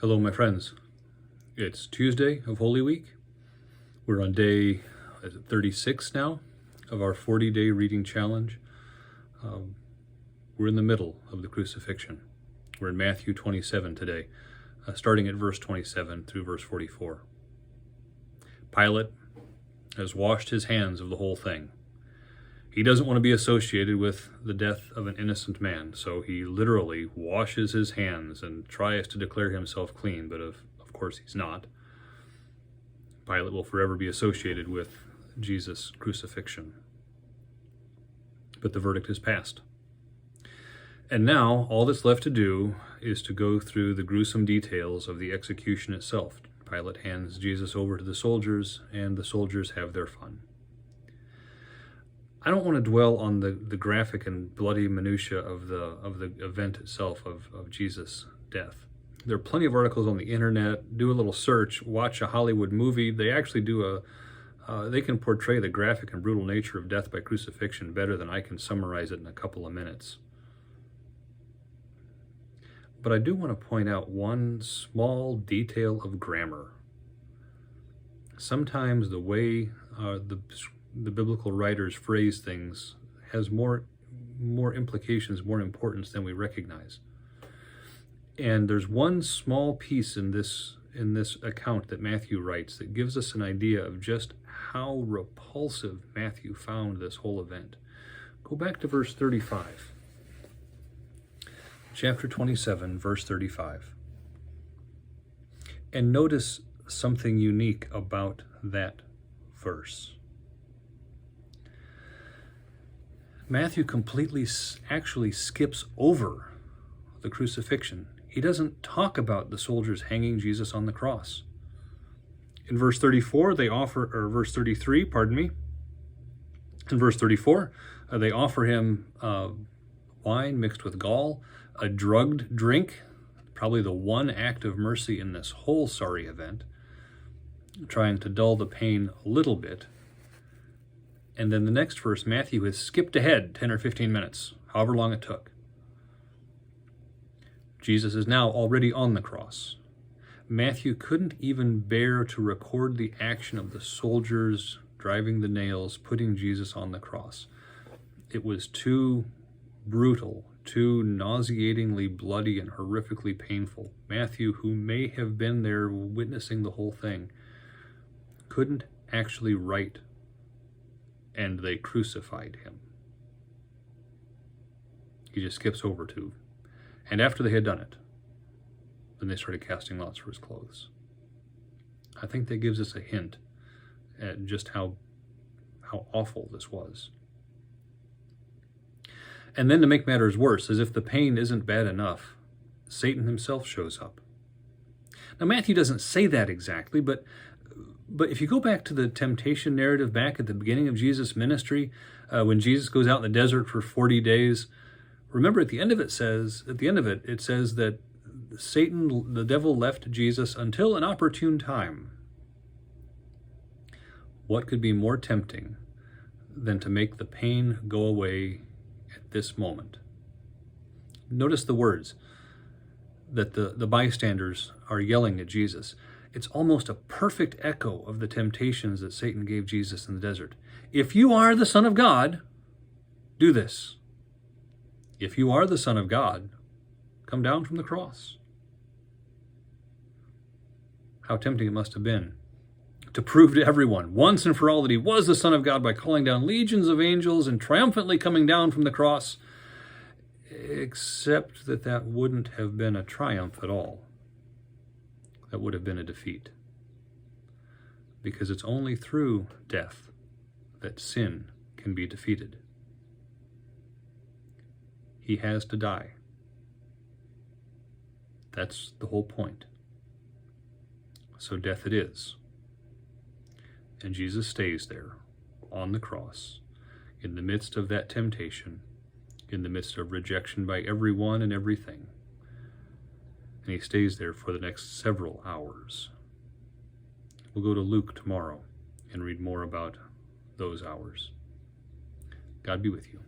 Hello, my friends. It's Tuesday of Holy Week. We're on day 36 now of our 40-day reading challenge. We're in the middle of the crucifixion. We're in Matthew 27 today, starting at verse 27 through verse 44. Pilate has washed his hands of the whole thing. He doesn't want to be associated with the death of an innocent man, so he literally washes his hands and tries to declare himself clean, but of course he's not. Pilate will forever be associated with Jesus' crucifixion. But the verdict is passed. And now all that's left to do is to go through the gruesome details of the execution itself. Pilate hands Jesus over to the soldiers, and the soldiers have their fun. I don't want to dwell on the graphic and bloody minutia of the event itself of Jesus' death. There are plenty of articles on the internet. Do a little search, watch a Hollywood movie. They actually they can portray the graphic and brutal nature of death by crucifixion better than I can summarize it in a couple of minutes. But I do want to point out one small detail of grammar. Sometimes the way the biblical writers phrase things has more implications, more importance than we recognize. And there's one small piece in this account that Matthew writes that gives us an idea of just how repulsive Matthew found this whole event. Go back to verse 35. Chapter 27, verse 35. And notice something unique about that verse. Matthew completely actually skips over the crucifixion. He doesn't talk about the soldiers hanging Jesus on the cross. In verse 34, verse 33, pardon me. In verse 34, they offer him wine mixed with gall, a drugged drink, probably the one act of mercy in this whole sorry event, trying to dull the pain a little bit. And then the next verse, Matthew has skipped ahead 10 or 15 minutes, however long it took. Jesus is now already on the cross. Matthew couldn't even bear to record the action of the soldiers driving the nails, putting Jesus on the cross. It was too brutal, too nauseatingly bloody and horrifically painful. Matthew, who may have been there witnessing the whole thing, couldn't actually write, and they crucified him. He just skips over to, and after they had done it, then they started casting lots for his clothes. I think that gives us a hint at just how awful this was. And then to make matters worse, as if the pain isn't bad enough, Satan himself shows up. Now Matthew doesn't say that exactly, but if you go back to the temptation narrative back at the beginning of Jesus' ministry, when Jesus goes out in the desert for 40 days, remember at the end of it, it says that Satan, the devil, left Jesus until an opportune time. What could be more tempting than to make the pain go away at this moment? Notice the words that the bystanders are yelling at Jesus. It's almost a perfect echo of the temptations that Satan gave Jesus in the desert. If you are the Son of God, do this. If you are the Son of God, come down from the cross. How tempting it must have been to prove to everyone once and for all that he was the Son of God by calling down legions of angels and triumphantly coming down from the cross, except that wouldn't have been a triumph at all. That would have been a defeat. Because it's only through death that sin can be defeated. He has to die. That's the whole point. So death it is. And Jesus stays there on the cross, in the midst of that temptation, in the midst of rejection by everyone and everything. And he stays there for the next several hours. We'll go to Luke tomorrow and read more about those hours. God be with you.